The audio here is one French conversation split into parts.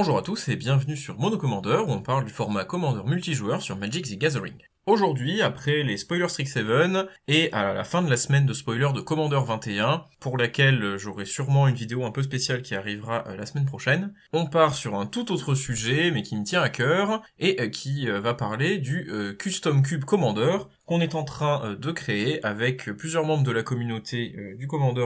Bonjour à tous et bienvenue sur Monocommander où on parle du format Commander multijoueur sur Magic the Gathering. Aujourd'hui, après les spoilers Strixhaven et à la fin de la semaine de spoilers de Commander 21, pour laquelle j'aurai sûrement une vidéo un peu spéciale qui arrivera la semaine prochaine, on part sur un tout autre sujet mais qui me tient à cœur et qui va parler du Custom Cube Commander qu'on est en train de créer avec plusieurs membres de la communauté du Commander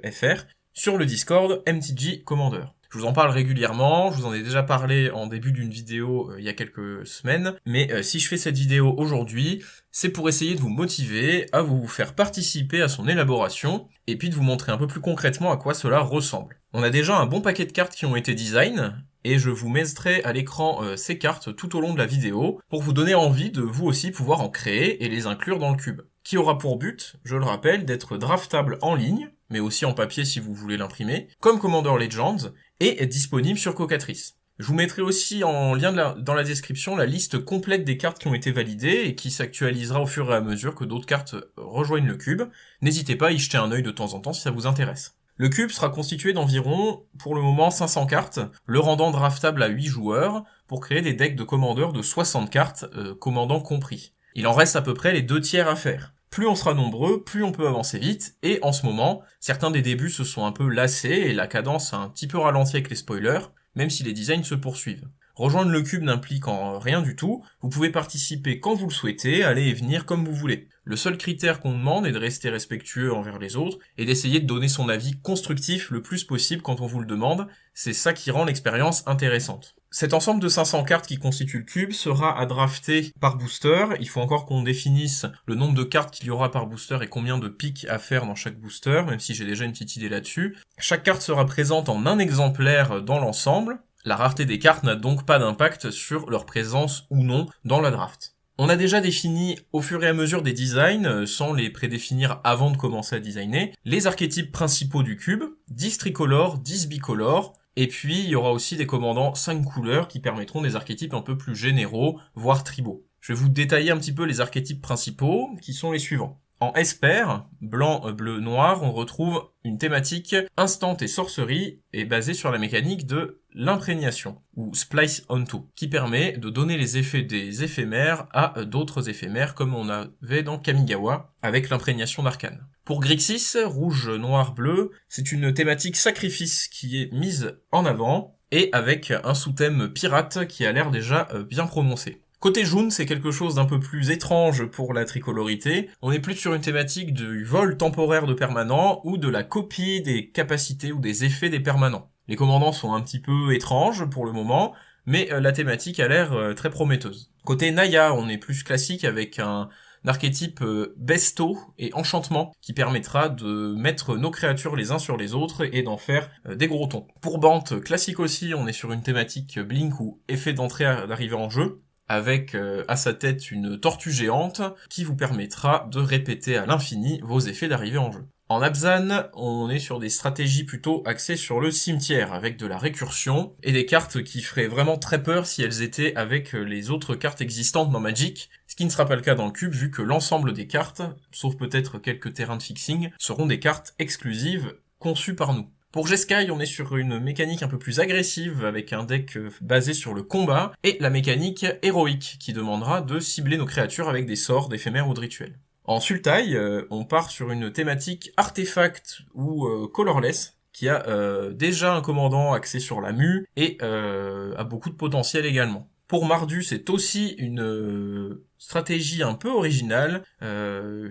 FR sur le Discord MTG Commander. Je vous en parle régulièrement, je vous en ai déjà parlé en début d'une vidéo il y a quelques semaines, mais si je fais cette vidéo aujourd'hui, c'est pour essayer de vous motiver à vous faire participer à son élaboration, et puis de vous montrer un peu plus concrètement à quoi cela ressemble. On a déjà un bon paquet de cartes qui ont été design, et je vous mettrai à l'écran ces cartes tout au long de la vidéo, pour vous donner envie de vous aussi pouvoir en créer et les inclure dans le cube. Qui aura pour but, je le rappelle, d'être draftable en ligne, mais aussi en papier si vous voulez l'imprimer, comme Commander Legends, et est disponible sur Cocatrice. Je vous mettrai aussi en lien dans la description la liste complète des cartes qui ont été validées et qui s'actualisera au fur et à mesure que d'autres cartes rejoignent le cube. N'hésitez pas à y jeter un œil de temps en temps si ça vous intéresse. Le cube sera constitué d'environ, pour le moment, 500 cartes, le rendant draftable à 8 joueurs, pour créer des decks de commandeurs de 60 cartes, commandants compris. Il en reste à peu près les 2/3 à faire. Plus on sera nombreux, plus on peut avancer vite, et en ce moment, certains des débuts se sont un peu lassés et la cadence a un petit peu ralenti avec les spoilers, même si les designs se poursuivent. Rejoindre le cube n'implique en rien du tout, vous pouvez participer quand vous le souhaitez, aller et venir comme vous voulez. Le seul critère qu'on demande est de rester respectueux envers les autres et d'essayer de donner son avis constructif le plus possible quand on vous le demande, c'est ça qui rend l'expérience intéressante. Cet ensemble de 500 cartes qui constitue le cube sera à drafter par booster, il faut encore qu'on définisse le nombre de cartes qu'il y aura par booster et combien de pics à faire dans chaque booster, même si j'ai déjà une petite idée là-dessus. Chaque carte sera présente en un exemplaire dans l'ensemble. La rareté des cartes n'a donc pas d'impact sur leur présence ou non dans la draft. On a déjà défini au fur et à mesure des designs, sans les prédéfinir avant de commencer à designer, les archétypes principaux du cube, 10 tricolores, 10 bicolores, et puis il y aura aussi des commandants 5 couleurs qui permettront des archétypes un peu plus généraux, voire tribaux. Je vais vous détailler un petit peu les archétypes principaux, qui sont les suivants. En Esper, blanc, bleu, noir, on retrouve une thématique instant et sorcerie et basée sur la mécanique de l'imprégnation, ou Splice Onto, qui permet de donner les effets des éphémères à d'autres éphémères comme on avait dans Kamigawa avec l'imprégnation d'Arcane. Pour Grixis, rouge, noir, bleu, c'est une thématique sacrifice qui est mise en avant et avec un sous-thème pirate qui a l'air déjà bien prononcé. Côté jaune, c'est quelque chose d'un peu plus étrange pour la tricolorité. On est plus sur une thématique du vol temporaire de permanents ou de la copie des capacités ou des effets des permanents. Les commandants sont un petit peu étranges pour le moment, mais la thématique a l'air très prometteuse. Côté Naya, on est plus classique avec un archétype besto et enchantement qui permettra de mettre nos créatures les uns sur les autres et d'en faire des gros tons. Pour Bant, classique aussi, on est sur une thématique blink ou effet d'entrée d'arrivée en jeu, avec à sa tête une tortue géante qui vous permettra de répéter à l'infini vos effets d'arrivée en jeu. En Abzan, on est sur des stratégies plutôt axées sur le cimetière, avec de la récursion, et des cartes qui feraient vraiment très peur si elles étaient avec les autres cartes existantes dans Magic, ce qui ne sera pas le cas dans le cube vu que l'ensemble des cartes, sauf peut-être quelques terrains de fixing, seront des cartes exclusives conçues par nous. Pour Jeskai, on est sur une mécanique un peu plus agressive avec un deck basé sur le combat et la mécanique héroïque qui demandera de cibler nos créatures avec des sorts d'éphémères ou de rituels. En Sultai, on part sur une thématique artefact ou colorless qui a déjà un commandant axé sur la mue et a beaucoup de potentiel également. Pour Mardu, c'est aussi une stratégie un peu originale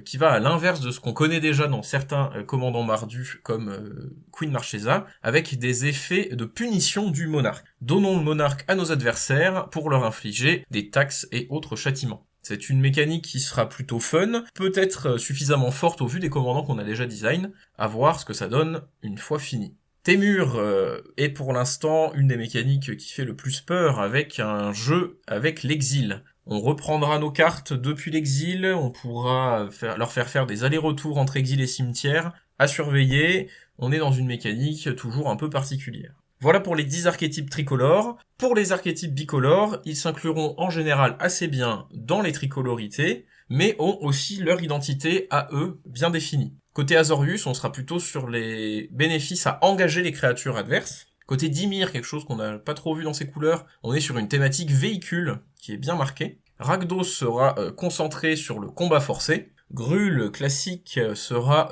qui va à l'inverse de ce qu'on connaît déjà dans certains commandants Mardu comme Queen Marchesa, avec des effets de punition du monarque. Donnons le monarque à nos adversaires pour leur infliger des taxes et autres châtiments. C'est une mécanique qui sera plutôt fun, peut-être suffisamment forte au vu des commandants qu'on a déjà design, à voir ce que ça donne une fois fini. Témur est pour l'instant une des mécaniques qui fait le plus peur avec un jeu avec l'exil. On reprendra nos cartes depuis l'exil, on pourra leur faire des allers-retours entre exil et cimetière, à surveiller, on est dans une mécanique toujours un peu particulière. Voilà pour les 10 archétypes tricolores. Pour les archétypes bicolores, ils s'incluront en général assez bien dans les tricolorités, mais ont aussi leur identité à eux bien définie. Côté Azorius, on sera plutôt sur les bénéfices à engager les créatures adverses. Côté Dimir, quelque chose qu'on n'a pas trop vu dans ses couleurs, on est sur une thématique véhicule qui est bien marquée. Rakdos sera concentré sur le combat forcé. Gruul classique sera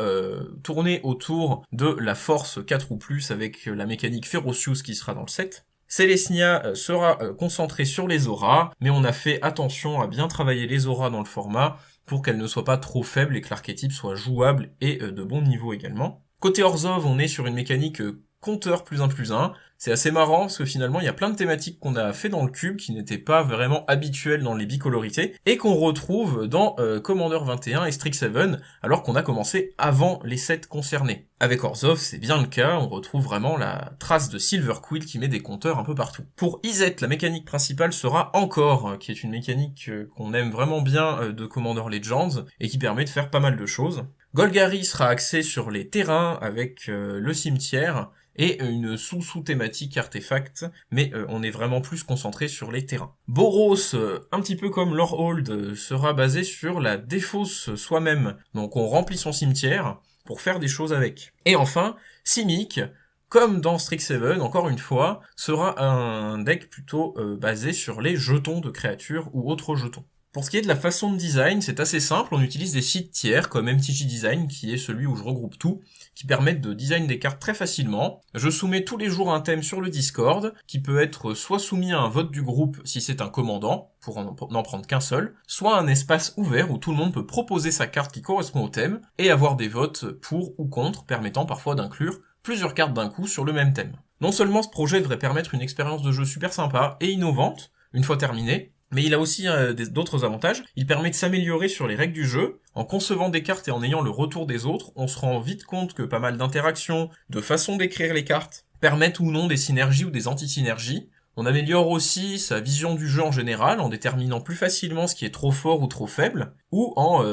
tourné autour de la force 4 ou plus avec la mécanique Ferocious qui sera dans le set. Selesnya sera concentré sur les auras, mais on a fait attention à bien travailler les auras dans le format pour qu'elles ne soient pas trop faibles et que l'archétype soit jouable et de bon niveau également. Côté Orzhov, on est sur une mécanique compteur +1/+1. C'est assez marrant parce que finalement il y a plein de thématiques qu'on a fait dans le cube qui n'étaient pas vraiment habituelles dans les bicolorités et qu'on retrouve dans Commander 21 et Strix7 alors qu'on a commencé avant les sets concernés. Avec Orzhov c'est bien le cas, on retrouve vraiment la trace de Silver Quill qui met des compteurs un peu partout. Pour Izzet, la mécanique principale sera Encore, qui est une mécanique qu'on aime vraiment bien de Commander Legends et qui permet de faire pas mal de choses. Golgari sera axé sur les terrains avec le cimetière et une sous-thématique artefact, mais on est vraiment plus concentré sur les terrains. Boros, un petit peu comme Lorehold, sera basé sur la défausse soi-même, donc on remplit son cimetière pour faire des choses avec. Et enfin, Simic, comme dans Strix7, encore une fois, sera un deck plutôt basé sur les jetons de créatures ou autres jetons. Pour ce qui est de la façon de design, c'est assez simple, on utilise des sites tiers comme MTG Design, qui est celui où je regroupe tout, qui permettent de design des cartes très facilement. Je soumets tous les jours un thème sur le Discord, qui peut être soit soumis à un vote du groupe si c'est un commandant, pour n'en prendre qu'un seul, soit un espace ouvert où tout le monde peut proposer sa carte qui correspond au thème, et avoir des votes pour ou contre, permettant parfois d'inclure plusieurs cartes d'un coup sur le même thème. Non seulement ce projet devrait permettre une expérience de jeu super sympa et innovante, une fois terminé, mais il a aussi d'autres avantages. Il permet de s'améliorer sur les règles du jeu. En concevant des cartes et en ayant le retour des autres, on se rend vite compte que pas mal d'interactions, de façons d'écrire les cartes, permettent ou non des synergies ou des anti-synergies. On améliore aussi sa vision du jeu en général, en déterminant plus facilement ce qui est trop fort ou trop faible, ou en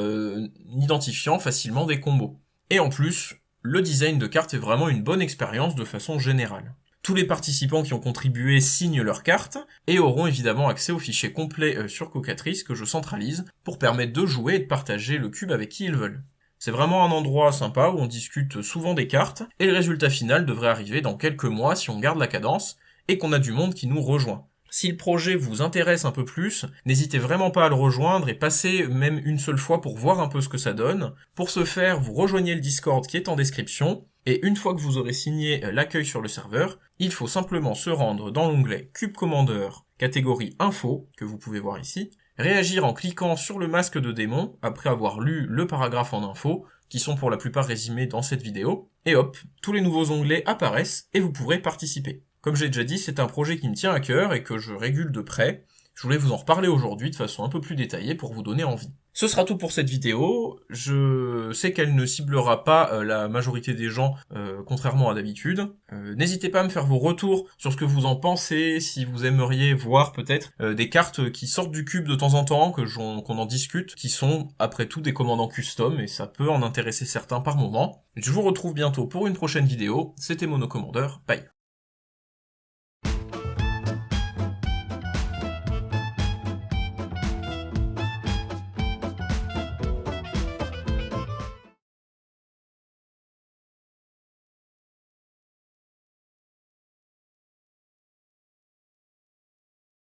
identifiant facilement des combos. Et en plus, le design de cartes est vraiment une bonne expérience de façon générale. Tous les participants qui ont contribué signent leurs cartes et auront évidemment accès au fichier complet sur Cocatrice que je centralise pour permettre de jouer et de partager le cube avec qui ils veulent. C'est vraiment un endroit sympa où on discute souvent des cartes et le résultat final devrait arriver dans quelques mois si on garde la cadence et qu'on a du monde qui nous rejoint. Si le projet vous intéresse un peu plus, n'hésitez vraiment pas à le rejoindre et passez même une seule fois pour voir un peu ce que ça donne. Pour ce faire, vous rejoignez le Discord qui est en description, et une fois que vous aurez signé l'accueil sur le serveur, il faut simplement se rendre dans l'onglet Cube Commander, catégorie Info, que vous pouvez voir ici, réagir en cliquant sur le masque de démon, après avoir lu le paragraphe en info, qui sont pour la plupart résumés dans cette vidéo, et hop, tous les nouveaux onglets apparaissent et vous pourrez participer. Comme j'ai déjà dit, c'est un projet qui me tient à cœur et que je régule de près. Je voulais vous en reparler aujourd'hui de façon un peu plus détaillée pour vous donner envie. Ce sera tout pour cette vidéo. Je sais qu'elle ne ciblera pas la majorité des gens, contrairement à d'habitude. N'hésitez pas à me faire vos retours sur ce que vous en pensez, si vous aimeriez voir peut-être des cartes qui sortent du cube de temps en temps, qu'on en discute, qui sont après tout des commandants custom, et ça peut en intéresser certains par moment. Je vous retrouve bientôt pour une prochaine vidéo. C'était Monocommander, bye.